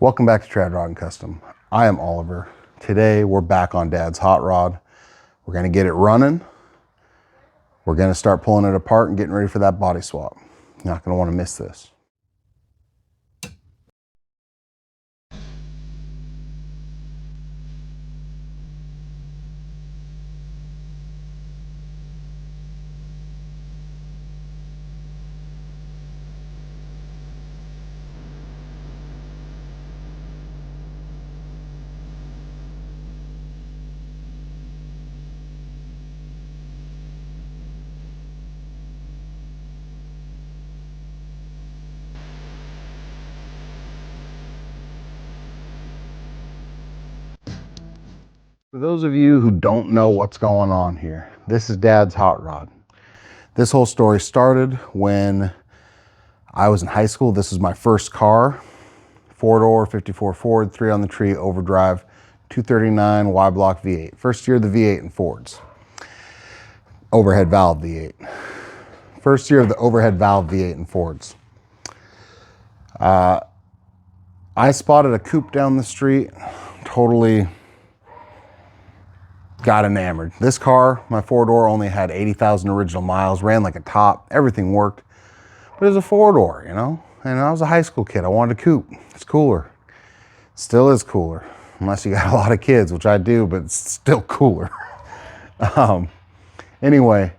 Welcome back to Trad Rod and Custom. I am Oliver. Today we're back on Dad's hot rod. We're gonna get it running. We're gonna start pulling it apart and getting ready for that body swap. You're not gonna wanna miss this. For those of you who don't know what's going on here, this is Dad's hot rod. This whole story started when I was in high school. This is my first car, four-door, 54 Ford, 3 on the tree, overdrive, 239 Y-block V8. First year of the V8 in Fords. Overhead valve V8. First year of the overhead valve V8 in Fords. I spotted a coupe down the street, totally got enamored. This car, my four-door, only had 80,000 original miles, ran like a top, everything worked, but it was a four-door, you know? And I was a high school kid. I wanted a coupe. It's cooler. Still is cooler, unless you got a lot of kids, which I do, but it's still cooler. Anyway,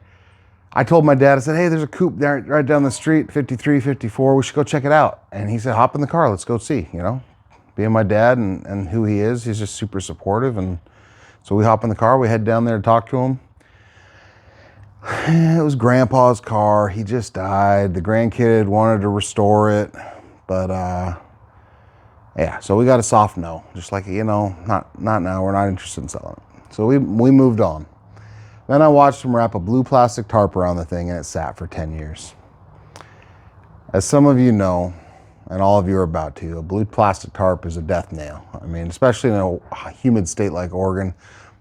I told my dad, I said, hey, there's a coupe there, right down the street, 53, 54, we should go check it out. And he said, hop in the car, let's go see, you know? Being my dad and who he is, he's just super supportive. And so we hop in the car, we head down there to talk to him. It was Grandpa's car, he just died. The grandkid wanted to restore it, but yeah, so we got a soft no. Just like, you know, not now, we're not interested in selling it. So we moved on. Then I watched him wrap a blue plastic tarp around the thing and it sat for 10 years. As some of you know, and all of you are about to, a blue plastic tarp is a death nail. I mean, especially in a humid state like Oregon,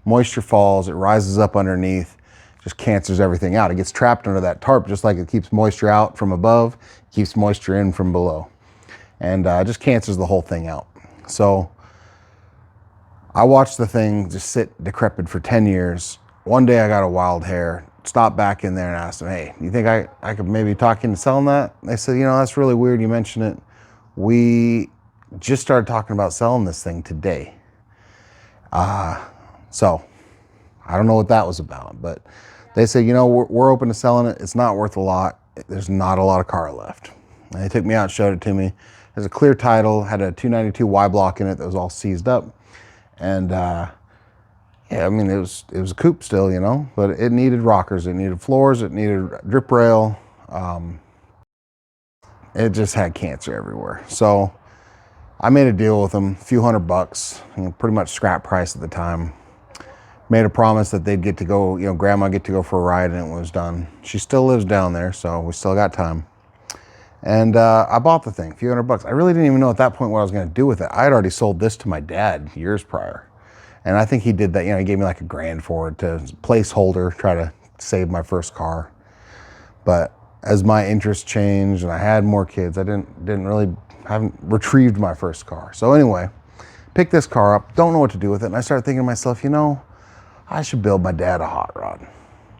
moisture falls, it rises up underneath, just cancers everything out. It gets trapped under that tarp, just like it keeps moisture out from above, keeps moisture in from below. And just cancers the whole thing out. So I watched the thing just sit decrepit for 10 years. One day I got a wild hair, stopped back in there and asked them, hey, you think I could maybe talk into selling that? They said, you know, that's really weird you mention it. We just started talking about selling this thing today. So I don't know what that was about, but they said, you know, we're open to selling it. It's not worth a lot. There's not a lot of car left. And they took me out, showed it to me. There's a clear title, had a 292 Y block in it that was all seized up. And yeah, I mean, it was a coupe still, you know, but it needed rockers, it needed floors, it needed drip rail. It just had cancer everywhere. So I made a deal with them, a few $100, you know, pretty much scrap price at the time. Made a promise that they'd get to go, you know, Grandma get to go for a ride, and it was done. She still lives down there, so we still got time. And I bought the thing, a few $100. I really didn't even know at that point what I was gonna do with it. I had already sold this to my dad years prior. And I think he did that, you know, he gave me like $1,000 for it to placeholder, try to save my first car. But as my interests changed and I had more kids, I haven't retrieved my first car. So anyway, picked this car up, don't know what to do with it. And I started thinking to myself, you know, I should build my dad a hot rod.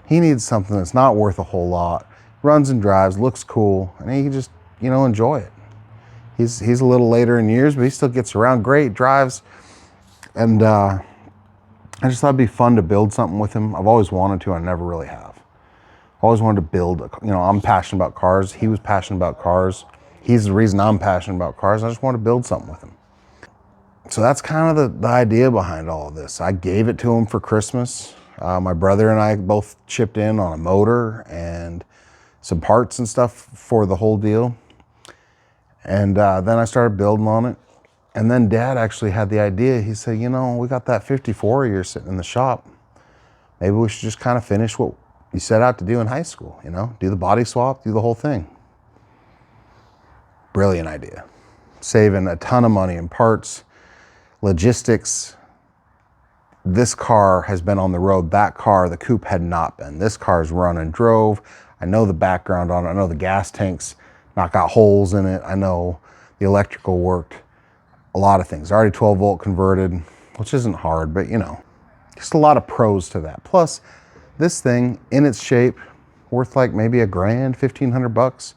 He needs something that's not worth a whole lot, runs and drives, looks cool, and he can just, you know, enjoy it. He's a little later in years, but he still gets around great, drives. And I just thought it'd be fun to build something with him. I've always wanted to, I never really have. Always wanted to build, you know, I'm passionate about cars. He was passionate about cars. He's the reason I'm passionate about cars. I just wanted to build something with him. So that's kind of the idea behind all of this. I gave it to him for Christmas. My brother and I both chipped in on a motor and some parts and stuff for the whole deal. And then I started building on it. And then Dad actually had the idea. He said, you know, we got that 54 you're sitting in the shop. Maybe we should just kind of finish what you set out to do in high school, you know, do the body swap, do the whole thing. Brilliant idea. Saving a ton of money in parts, logistics. This car has been on the road. That car, the coupe, had not been. This car's run and drove. I know the background on it. I know the gas tanks not got holes in it. I know the electrical worked. a lot of things. Already 12 volt converted, which isn't hard, but you know, just a lot of pros to that. Plus, this thing in its shape, worth like maybe $1 grand, 1,500 bucks.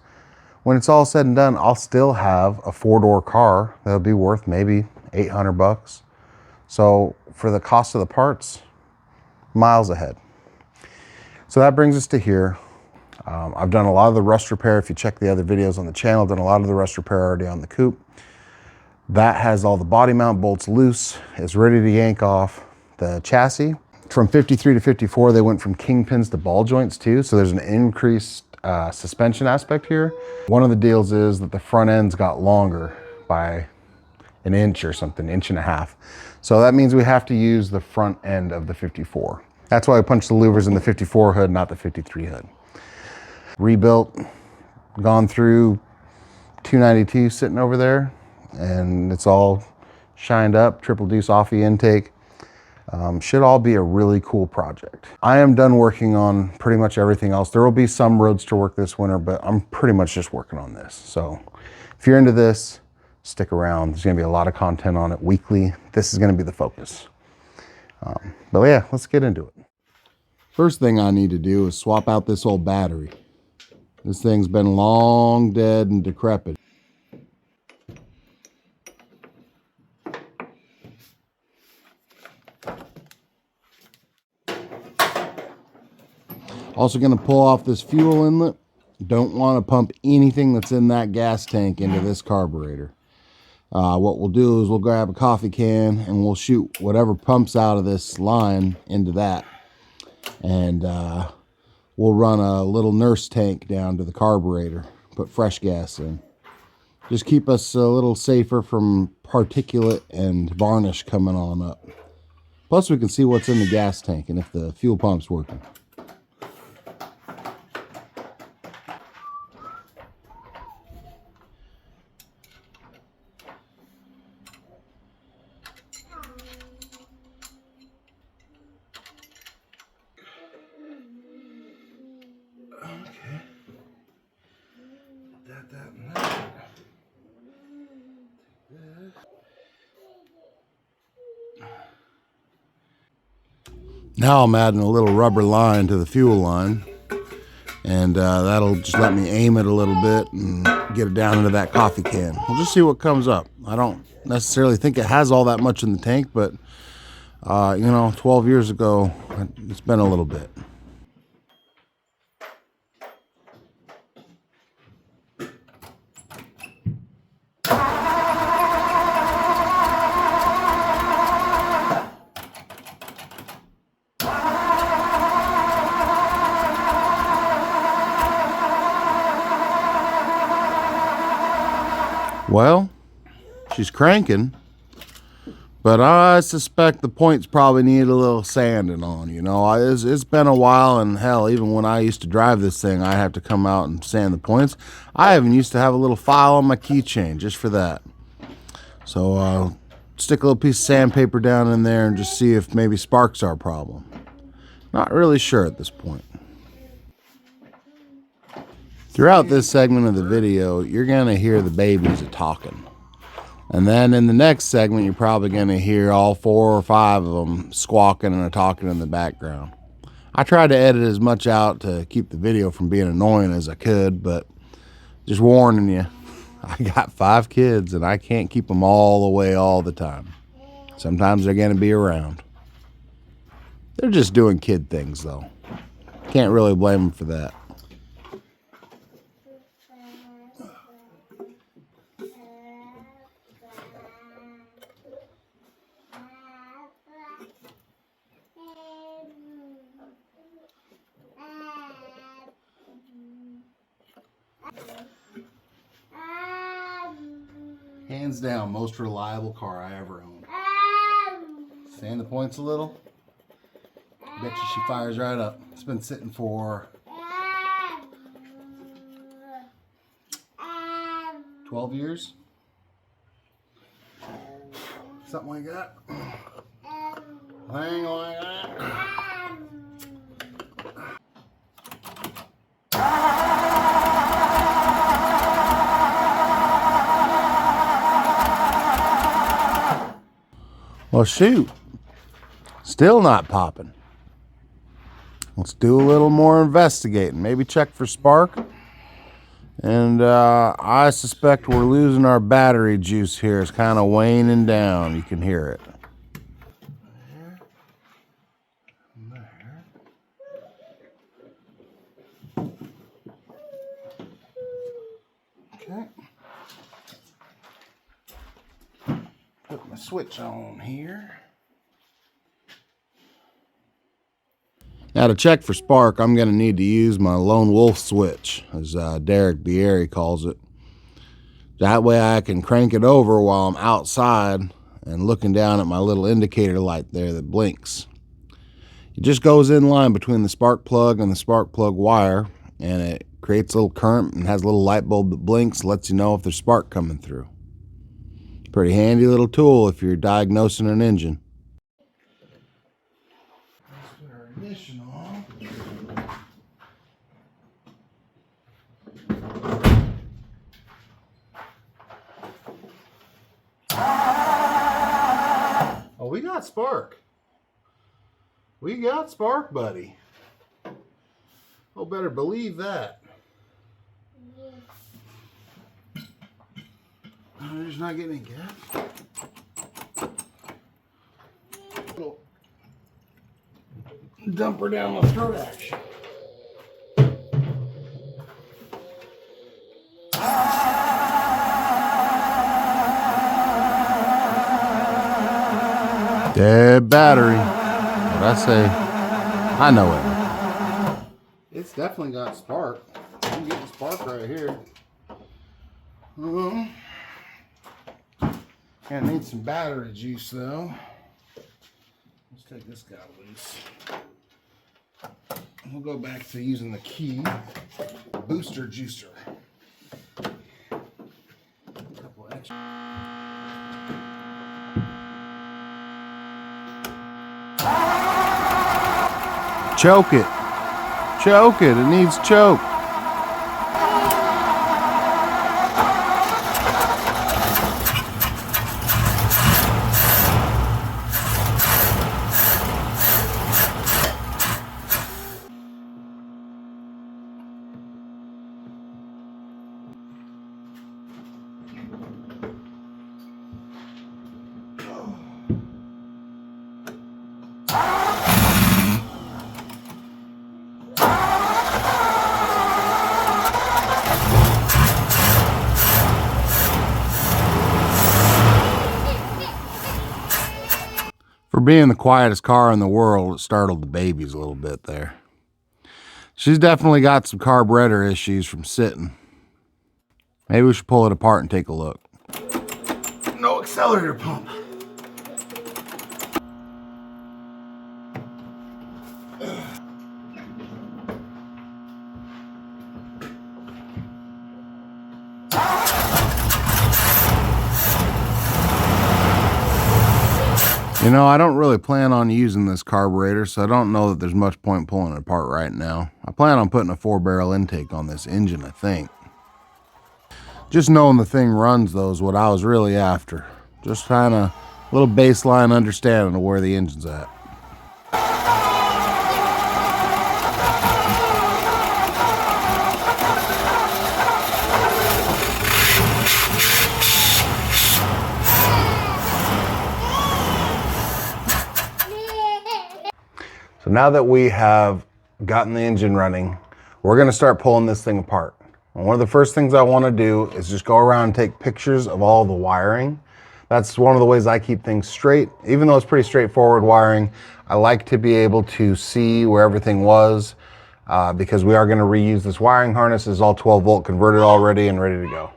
When it's all said and done, I'll still have a 4-door car that'll be worth maybe 800 bucks. So for the cost of the parts, miles ahead. So that brings us to here. I've done a lot of the rust repair. If you check the other videos on the channel, I've done a lot of the rust repair already on the coupe. That has all the body mount bolts loose. It's ready to yank off the chassis. From 53 to 54, they went from kingpins to ball joints too. So there's an increased suspension aspect here. One of the deals is that the front ends got longer by an inch or something, 1.5 inches. So that means we have to use the front end of the 54. That's why I punched the louvers in the 54 hood, not the 53 hood. Rebuilt, gone through 292 sitting over there, and it's all shined up, triple deuce offie intake. Should all be a really cool project. I am done working on pretty much everything else. There will be some roadster work this winter, but I'm pretty much just working on this. So if you're into this, stick around. There's gonna be a lot of content on it weekly. This is gonna be the focus. But yeah, let's get into it. First thing I need to do is swap out this old battery. This thing's been long dead and decrepit. Also gonna pull off this fuel inlet. Don't wanna pump anything that's in that gas tank into this carburetor. What we'll do is we'll grab a coffee can and we'll shoot whatever pumps out of this line into that. And we'll run a little nurse tank down to the carburetor, put fresh gas in. Just keep us a little safer from particulate and varnish coming on up. Plus we can see what's in the gas tank and if the fuel pump's working. Now I'm adding a little rubber line to the fuel line, and that'll just let me aim it a little bit and get it down into that coffee can. We'll just see what comes up. I don't necessarily think it has all that much in the tank, but you know, 12 years ago, it's been a little bit. Well, she's cranking, but I suspect the points probably need a little sanding on, you know. It's been a while, and hell, even when I used to drive this thing, I have to come out and sand the points. I even used to have a little file on my keychain just for that. So I'll stick a little piece of sandpaper down in there and just see if maybe sparks are a problem. Not really sure at this point. Throughout this segment of the video, you're gonna hear the babies talking. And then in the next segment, you're probably gonna hear all 4 or 5 of them squawking and talking in the background. I tried to edit as much out to keep the video from being annoying as I could, but just warning you, I got 5 kids and I can't keep them all away all the time. Sometimes they're gonna be around. They're just doing kid things though. Can't really blame them for that. Hands down, most reliable car I ever owned. Sand the points a little. Bet you she fires right up. It's been sitting for 12 years. Something like that. Hang like that. Well, shoot. Still not popping. Let's do a little more investigating. Maybe check for spark. And I suspect we're losing our battery juice here. It's kind of waning down. You can hear it. Okay. Put my switch on here. Now to check for spark, I'm going to need to use my lone wolf switch, as Derek Bieri calls it. That way I can crank it over while I'm outside and looking down at my little indicator light there that blinks. It just goes in line between the spark plug and the spark plug wire, and it creates a little current and has a little light bulb that blinks, lets you know if there's spark coming through. Pretty handy little tool if you're diagnosing an engine. Let's put our ignition on. Oh, we got spark. We got spark, buddy. Oh, better believe that. I'm just not getting any gas. Little dumper down my throat action. Dead battery. What'd I say? I know it. It's definitely got spark. I'm getting spark right here. Gonna need some battery juice though. Let's take this guy loose. We'll go back to using the key booster juicer. A couple extra. Choke it. Choke it. It needs choke. For being the quietest car in the world, it startled the babies a little bit there. She's definitely got some carburetor issues from sitting. Maybe we should pull it apart and take a look. No accelerator pump. You know, I don't really plan on using this carburetor, so I don't know that there's much point pulling it apart right now. I plan on putting a 4-barrel intake on this engine, I think. Just knowing the thing runs, though, is what I was really after. Just kind of a little baseline understanding of where the engine's at. So now that we have gotten the engine running, we're going to start pulling this thing apart. And one of the first things I want to do is just go around and take pictures of all the wiring. That's one of the ways I keep things straight. Even though it's pretty straightforward wiring, I like to be able to see where everything was because we are going to reuse this wiring harness. It's all 12 volt converted already and ready to go.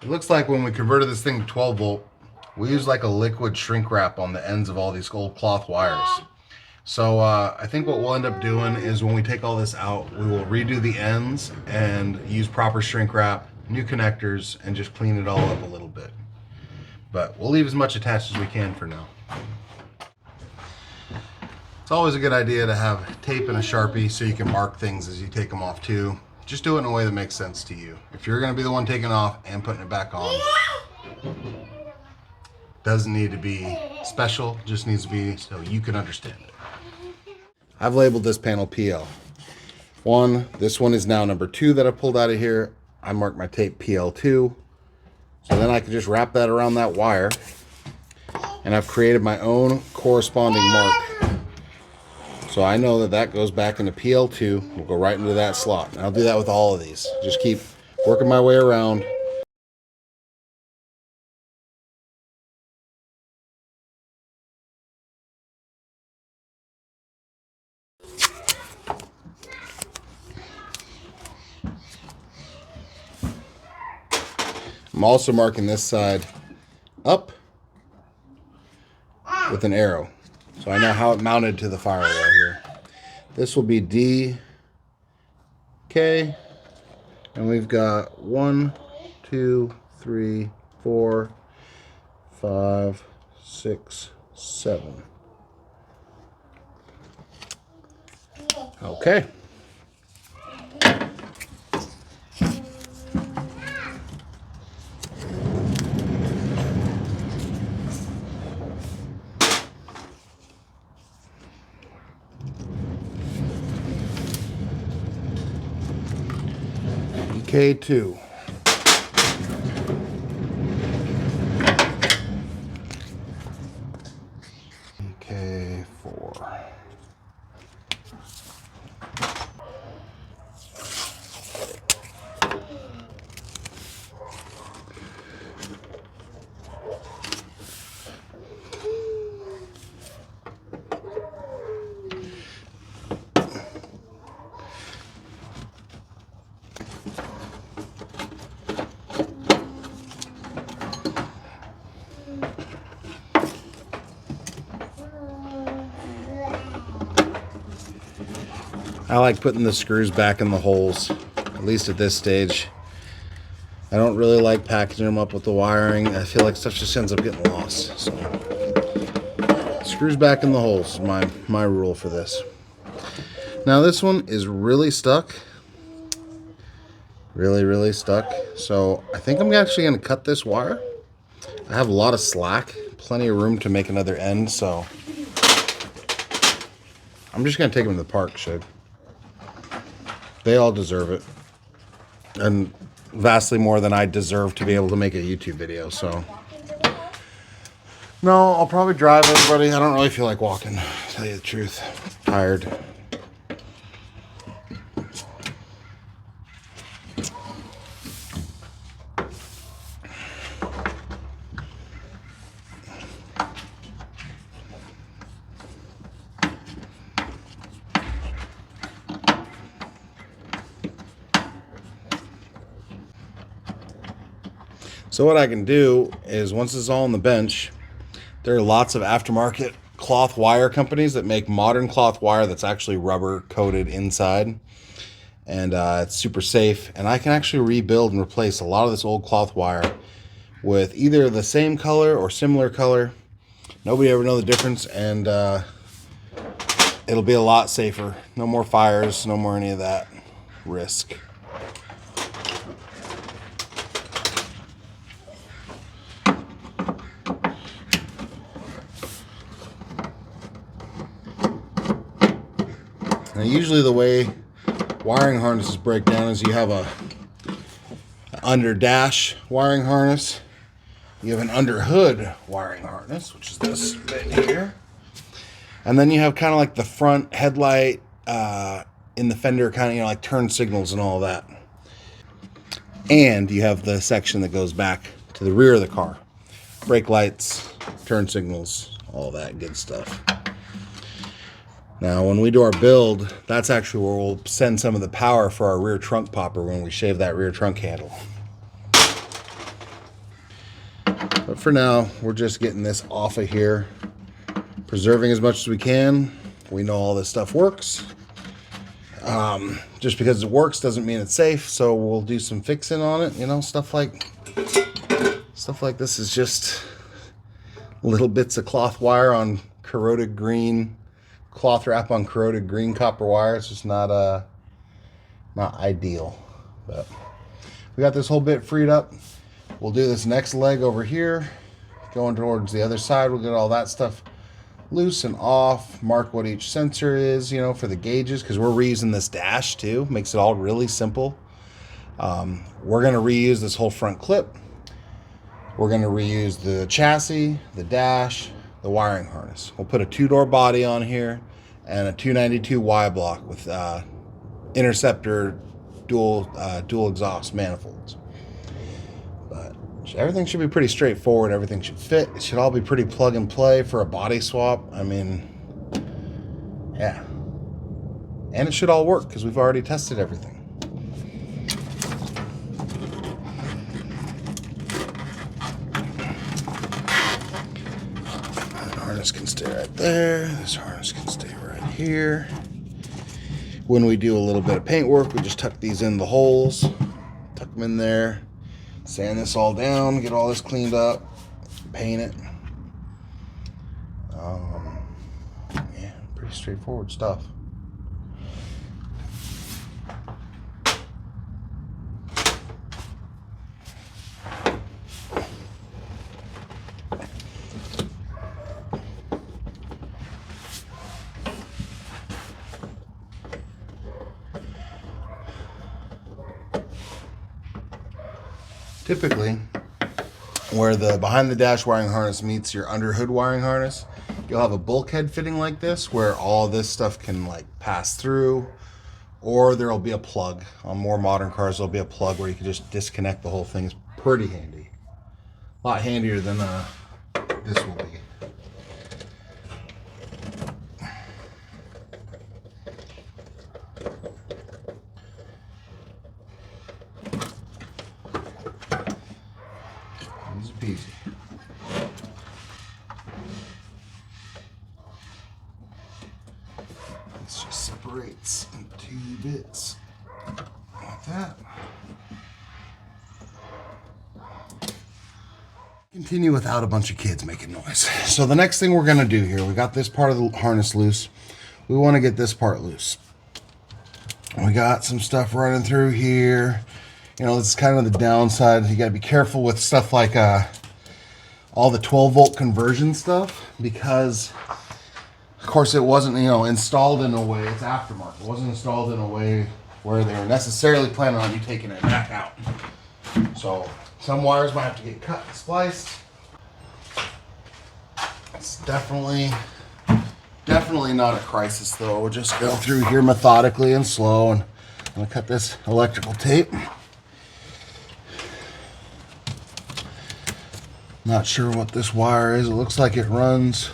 It looks like when we converted this thing to 12 volt, we used like a liquid shrink wrap on the ends of all these old cloth wires. So I think what we'll end up doing is when we take all this out, we will redo the ends and use proper shrink wrap, new connectors, and just clean it all up a little bit. But we'll leave as much attached as we can for now. It's always a good idea to have tape and a Sharpie so you can mark things as you take them off too. just do it in a way that makes sense to you. If you're going to be the one taking off and putting it back on, doesn't need to be special, just needs to be so you can understand it. I've labeled this panel PL. This one is now number 2 that I pulled out of here. I marked my tape PL2. So then I can just wrap that around that wire. And I've created my own corresponding mark. So I know that that goes back into PL2. We'll go right into that slot. And I'll do that with all of these. Just keep working my way around. I'm also marking this side up with an arrow. So I know how it mounted to the firewall here. This will be D, K, and we've got 1, 2, 3, 4, 5, 6, 7. Okay. K2. K4. I like putting the screws back in the holes, at least at this stage. I don't really like packaging them up with the wiring. I feel like stuff just ends up getting lost. So, screws back in the holes is my rule for this. Now this one is really stuck. Really stuck. So I think I'm actually going to cut this wire. I have a lot of slack, plenty of room to make another end, so I'm just going to take them to the park, Shug. They all deserve it. And vastly more than I deserve to be able to make a YouTube video, so. No, I'll probably drive everybody. I don't really feel like walking, to tell you the truth. I'm tired. So what I can do is, once it's all on the bench, there are lots of aftermarket cloth wire companies that make modern cloth wire that's actually rubber coated inside. And it's super safe. And I can actually rebuild and replace a lot of this old cloth wire with either the same color or similar color. Nobody ever know the difference, and it'll be a lot safer. No more fires, no more any of that risk. Now, usually the way wiring harnesses break down is you have a under dash wiring harness, you have an under hood wiring harness, which is this bit here, and then you have kind of like the front headlight in the fender, kind of, you know, like turn signals and all that. And you have the section that goes back to the rear of the car, brake lights, turn signals, all that good stuff. Now, when we do our build, that's actually where we'll send some of the power for our rear trunk popper when we shave that rear trunk handle. But for now, we're just getting this off of here, preserving as much as we can. We know all this stuff works. Just because it works doesn't mean it's safe, so we'll do some fixing on it. You know, stuff like this is just little bits of cloth wire on corroded green, cloth wrap on corroded green copper wire. It's just not not ideal, but we got this whole bit freed up. We'll do this next leg over here, going towards the other side. We'll get all that stuff loose and off, mark what each sensor is, you know, for the gauges, because we're reusing this dash too. Makes it all really simple. We're going to reuse this whole front clip. We're going to reuse the chassis, the dash, the wiring harness. We'll put a 2-door body on here and a 292 Y block with interceptor dual exhaust manifolds. But everything should be pretty straightforward. Everything should fit. It should all be pretty plug and play for a body swap. I mean, yeah. And it should all work because we've already tested everything. That harness can stay right there. This harness can stay right here. When we do a little bit of paint work, we just tuck these in the holes, tuck them in there, sand this all down, get all this cleaned up, paint it. Yeah, pretty straightforward stuff. Typically, where the behind the dash wiring harness meets your under hood wiring harness, you'll have a bulkhead fitting like this where all this stuff can like pass through, or there'll be a plug. On more modern cars, there'll be a plug where you can just disconnect the whole thing. It's pretty handy. A lot handier than this will be. Easy peasy. This just separates into 2 bits like that. Continue without a bunch of kids making noise. So the next thing we're going to do here, we got this part of the harness loose. We want to get this part loose. We got some stuff running through here. You know, this is kind of the downside. You got to be careful with stuff like all the 12-volt conversion stuff, because of course it wasn't, you know, installed in a way, it's aftermarket. It wasn't installed in a way where they were necessarily planning on you taking it back out. So some wires might have to get cut and spliced. It's definitely not a crisis though. We'll just go through here methodically and slow, and I'm gonna cut this electrical tape. Not sure what this wire is. It looks like it runs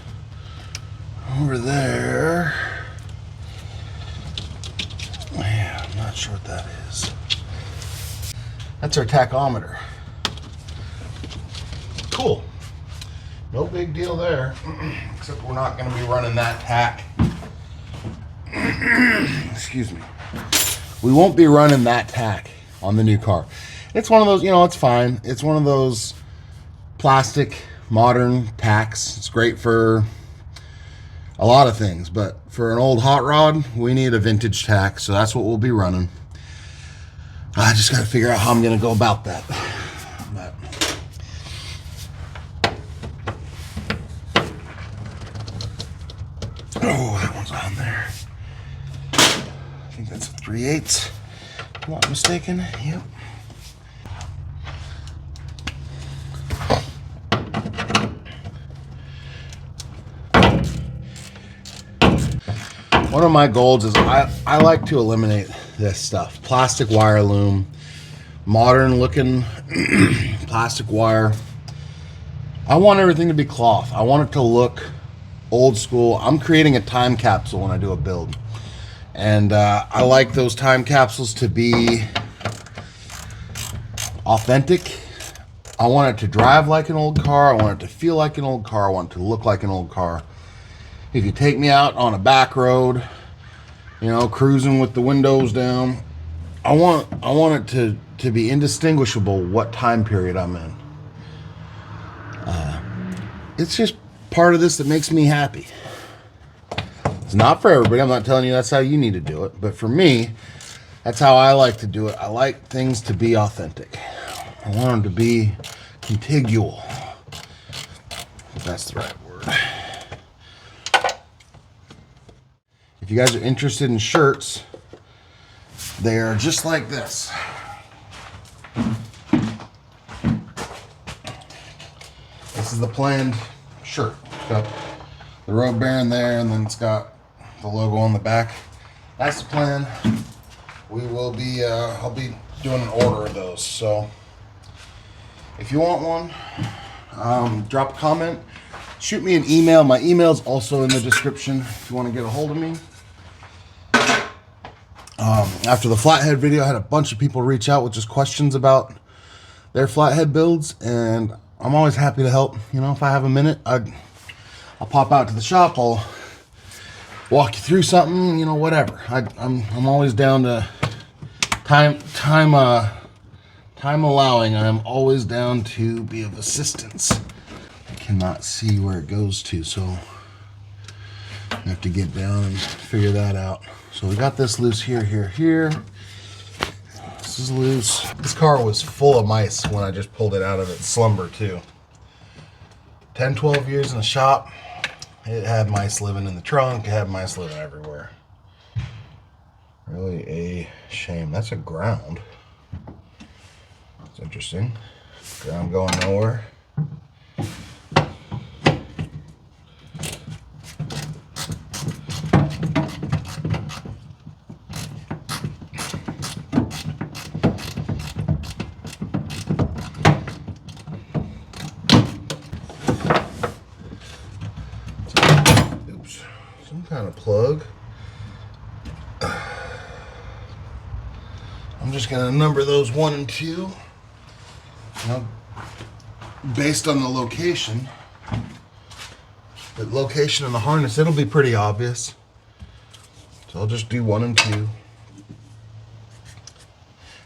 over there. Yeah, I'm not sure what that is. That's our tachometer. Cool. No big deal there, except we're not going to be running that tack. Excuse me. We won't be running that tack on the new car. It's one of those, you know, it's fine. It's one of those plastic modern tacks. It's great for a lot of things, but for an old hot rod, we need a vintage tack, so that's what we'll be running. I just got to figure out how I'm going to go about that. But oh, that one's on there. I think that's a 3/8. I'm not mistaken. Yep. One of my goals is I like to eliminate this stuff. Plastic wire loom, modern looking plastic wire. I want everything to be cloth. I want it to look old school. I'm creating a time capsule when I do a build. And I like those time capsules to be authentic. I want it to drive like an old car. I want it to feel like an old car. I want it to look like an old car. If you take me out on a back road, you know, cruising with the windows down, I want it to be indistinguishable what time period I'm in. It's just part of this that makes me happy. It's not for everybody. I'm not telling you that's how you need to do it. But for me, That's how I like to do it. I like things to be authentic. I want them to be contiguous. If that's the right word. If you guys are interested in shirts, they are just like this. This is the planned shirt. It's got the Road Baron there, and then it's got the logo on the back. That's the plan. We will be, I'll be doing an order of those. So if you want one, drop a comment, shoot me an email. My email's also in the description if you want to get a hold of me. After the flathead video, I had a bunch of people reach out with just questions about their flathead builds, and I'm always happy to help. You know, if I have a minute, I'll pop out to the shop. I'll walk you through something. You know, whatever. I'm always down to time allowing. I'm always down to be of assistance. I cannot see where it goes to, so I have to get down and figure that out. So we got this loose here. This is loose. This car was full of mice when I just pulled it out of its slumber too. 10, 12 years in the shop. It had mice living in the trunk. It had mice living everywhere. Really a shame. That's a ground. It's interesting. Ground going nowhere. Kind of plug. I'm just going to number those 1 and 2. You know, based on the location in the harness, it'll be pretty obvious. So I'll just do 1 and 2.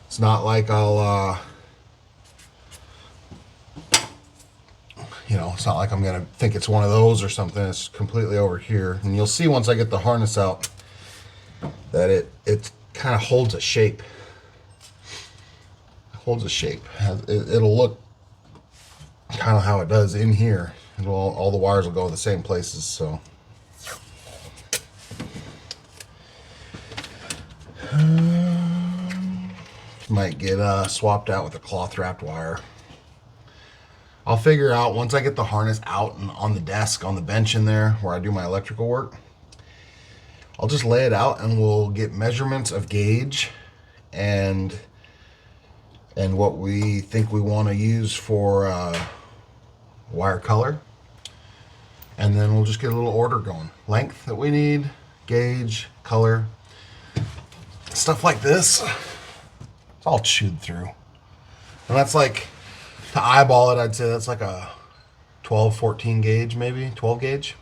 It's not like I'll you know, it's not like I'm gonna think it's one of those or something. It's completely over here, and you'll see once I get the harness out that it kind of holds a shape. It holds a shape. It'll look kind of how it does in here. All the wires will go in the same places. So might get swapped out with a cloth wrapped wire. I'll figure out once I get the harness out and on the desk, on the bench in there where I do my electrical work, I'll just lay it out and we'll get measurements of gauge and what we think we want to use for wire color. And then we'll just get a little order going. Length that we need, gauge, color, stuff like this. It's all chewed through. And that's like, to eyeball it, I'd say that's like a 12, 14 gauge, maybe 12 gauge.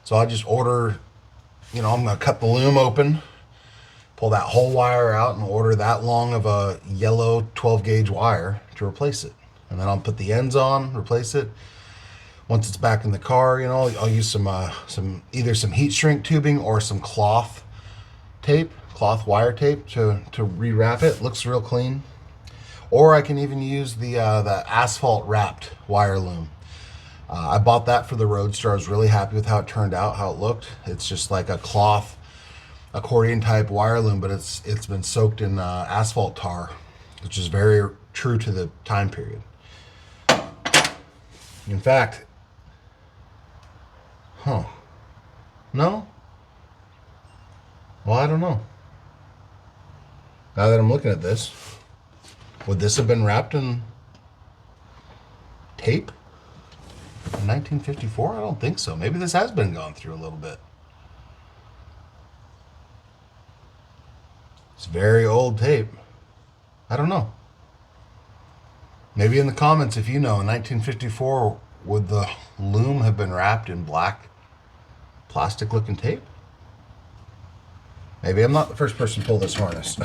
So I just order, you know, I'm going to cut the loom open, pull that whole wire out and order that long of a yellow 12 gauge wire to replace it. And then I'll put the ends on, replace it. Once it's back in the car, you know, I'll use either some heat shrink tubing or some cloth wire tape to rewrap it. Looks real clean. Or I can even use the asphalt wrapped wire loom. I bought that for the Roadster. I was really happy with how it turned out, how it looked. It's just like a cloth accordion type wire loom, but it's been soaked in asphalt tar, which is very true to the time period. In fact, no? Well, I don't know. Now that I'm looking at this, would this have been wrapped in tape in 1954? I don't think so. Maybe this has been gone through a little bit. It's very old tape. I don't know. Maybe in the comments if you know, in 1954, would the loom have been wrapped in black plastic looking tape? Maybe I'm not the first person to pull this harness.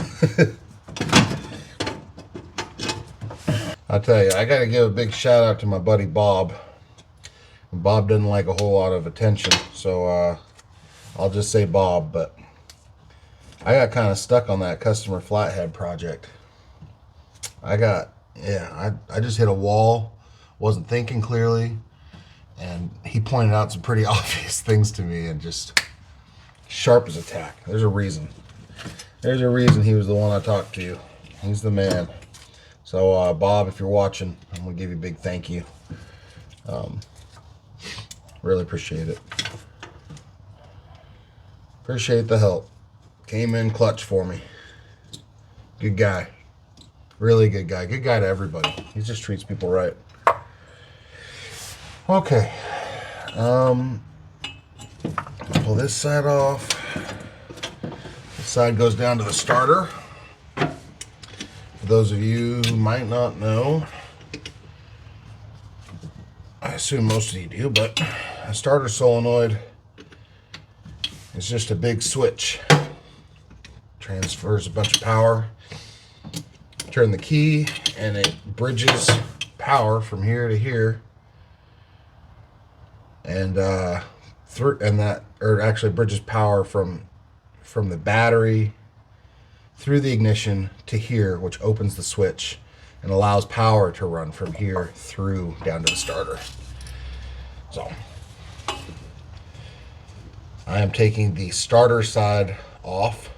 I'll tell you, I got to give a big shout out to my buddy Bob. Bob doesn't like a whole lot of attention, so I'll just say Bob, but I got kind of stuck on that customer flathead project. I just hit a wall, wasn't thinking clearly, and he pointed out some pretty obvious things to me, and just sharp as a tack. There's a reason. There's a reason he was the one I talked to. He's the man. So, Bob, if you're watching, I'm going to give you a big thank you. Really appreciate it. Appreciate the help. Came in clutch for me. Good guy. Really good guy. Good guy to everybody. He just treats people right. Okay. Pull this side off. This side goes down to the starter. For those of you who might not know, I assume most of you do, but a starter solenoid is just a big switch. Transfers a bunch of power. Turn the key and it bridges power from here to here, and actually bridges power from the battery through the ignition to here, which opens the switch and allows power to run from here through down to the starter. So I am taking the starter side off.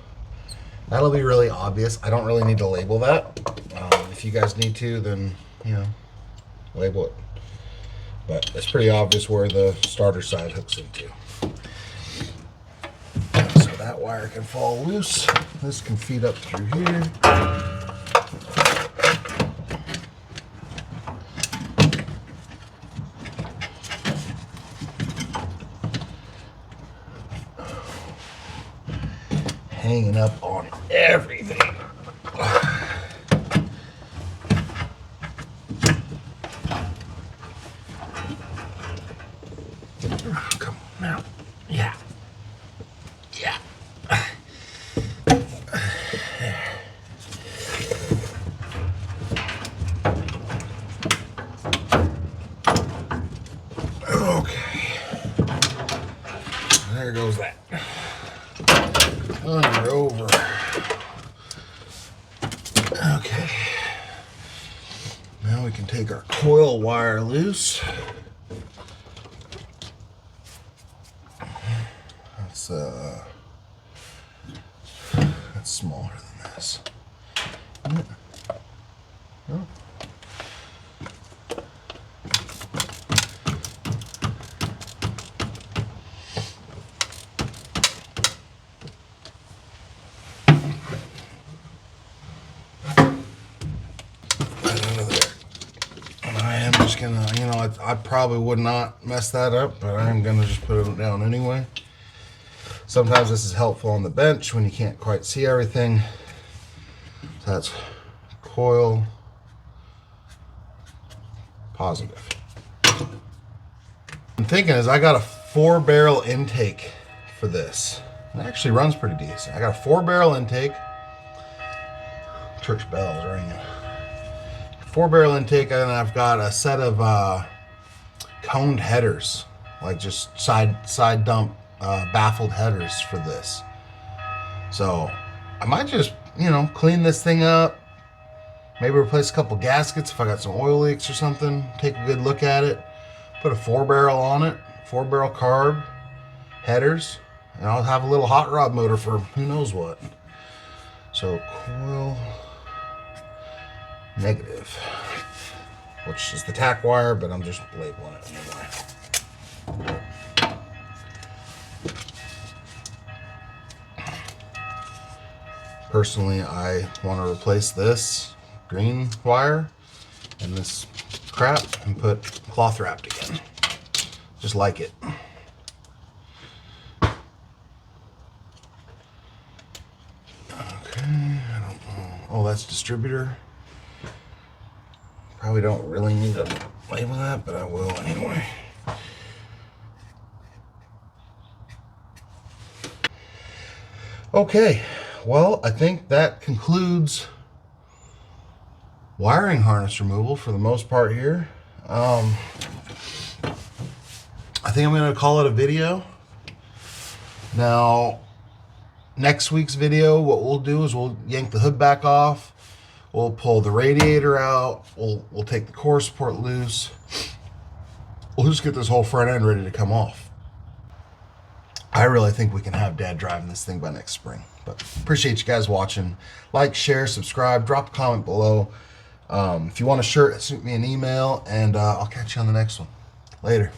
That'll be really obvious. I don't really need to label that. If you guys need to, then, label it. But it's pretty obvious where the starter side hooks into. So that wire can fall loose. This can feed up through here. Hanging up on everything. Come on now. Yeah. Yeah. Okay. There goes that. You're over. Okay. Now we can take our coil wire loose. That's smaller than this. Oh. I probably would not mess that up, but I'm gonna just put it down anyway. Sometimes this is helpful on the bench when you can't quite see everything. So that's coil positive. I'm thinking is I got a 4-barrel intake for this. It actually runs pretty decent. I got a 4-barrel intake. Church bells ringing. 4-barrel intake, and I've got a set of coned headers, like just side dump baffled headers for this. So I might just clean this thing up, maybe replace a couple gaskets if I got some oil leaks or something. Take a good look at it. Put a 4-barrel on it, 4-barrel carb headers, and I'll have a little hot rod motor for who knows what. So coil negative, which is the tack wire, but I'm just labeling it anyway. Personally, I want to replace this green wire and this crap and put cloth wrapped again. Just like it. Okay, I don't know. Oh, that's distributor. Probably don't really need to label that, but I will anyway. Okay, well, I think that concludes wiring harness removal for the most part here. I think I'm going to call it a video. Now, next week's video, what we'll do is we'll yank the hood back off. We'll pull the radiator out. We'll take the core support loose. We'll just get this whole front end ready to come off. I really think we can have Dad driving this thing by next spring. But appreciate you guys watching. Like, share, subscribe, drop a comment below. If you want a shirt, shoot me an email, and I'll catch you on the next one. Later.